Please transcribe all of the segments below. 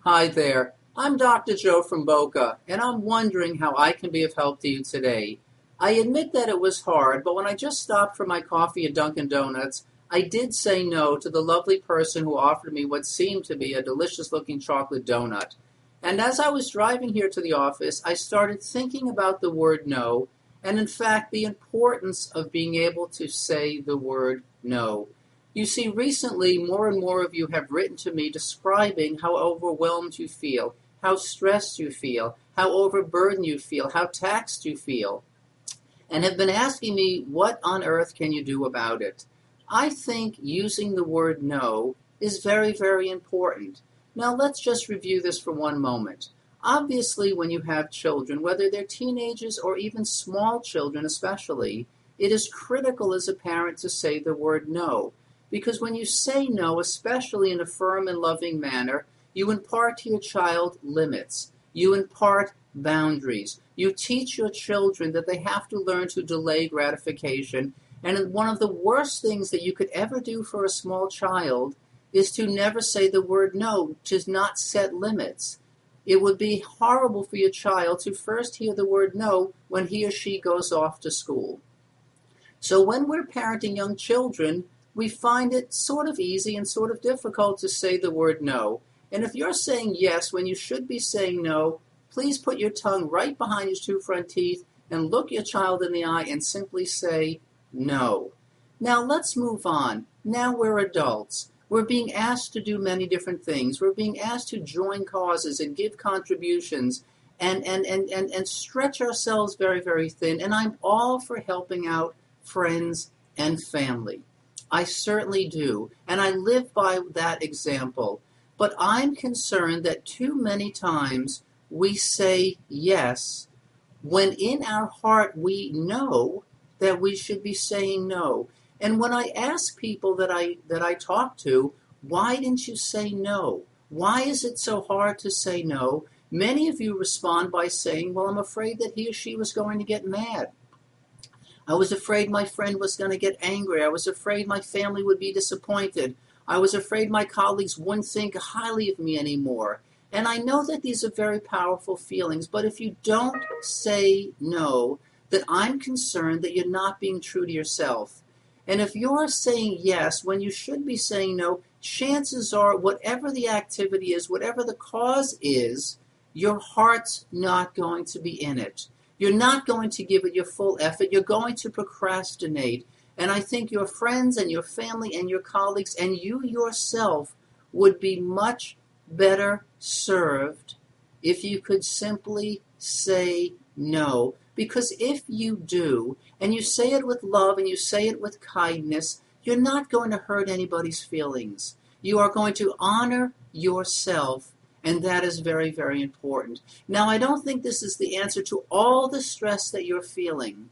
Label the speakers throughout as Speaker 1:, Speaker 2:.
Speaker 1: Hi there. I'm Dr. Joe from Boca, and I'm wondering how I can be of help to you today. I admit that it was hard, but when I just stopped for my coffee at Dunkin' Donuts, I did say no to the lovely person who offered me what seemed to be a delicious looking chocolate donut. And as I was driving here to the office, I started thinking about the word no, and in fact, the importance of being able to say the word no. You see, recently more and more of you have written to me describing how overwhelmed you feel, how stressed you feel, how overburdened you feel, how taxed you feel, and have been asking me what on earth can you do about it. I think using the word no is very, very important. Now let's just review this for one moment. Obviously, when you have children, whether they're teenagers or even small children especially, it is critical as a parent to say the word no. Because when you say no, especially in a firm and loving manner, you impart to your child limits. You impart boundaries. You teach your children that they have to learn to delay gratification. And one of the worst things that you could ever do for a small child is to never say the word no, to not set limits. It would be horrible for your child to first hear the word no when he or she goes off to school. So when we're parenting young children, we find it sort of easy and sort of difficult to say the word no. And if you're saying yes when you should be saying no, please put your tongue right behind your two front teeth and look your child in the eye and simply say no. Now let's move on. Now we're adults. We're being asked to do many different things. We're being asked to join causes and give contributions and stretch ourselves very, very thin. And I'm all for helping out friends and family. I certainly do, and I live by that example. But I'm concerned that too many times we say yes when in our heart we know that we should be saying no. And when I ask people that I talk to, why didn't you say no? Why is it so hard to say no? Many of you respond by saying, well, I'm afraid that he or she was going to get mad. I was afraid my friend was going to get angry. I was afraid my family would be disappointed. I was afraid my colleagues wouldn't think highly of me anymore. And I know that these are very powerful feelings, but if you don't say no, then I'm concerned that you're not being true to yourself. And if you're saying yes when you should be saying no, chances are whatever the activity is, whatever the cause is, your heart's not going to be in it. You're not going to give it your full effort. You're going to procrastinate. And I think your friends and your family and your colleagues and you yourself would be much better served if you could simply say no. Because if you do, and you say it with love and you say it with kindness, you're not going to hurt anybody's feelings. You are going to honor yourself. And that is very, very important. Now, I don't think this is the answer to all the stress that you're feeling.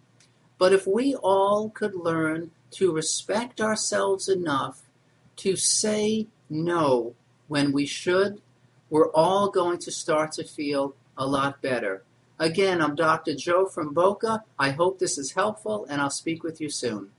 Speaker 1: But if we all could learn to respect ourselves enough to say no when we should, we're all going to start to feel a lot better. Again, I'm Dr. Joe from Boca. I hope this is helpful, and I'll speak with you soon.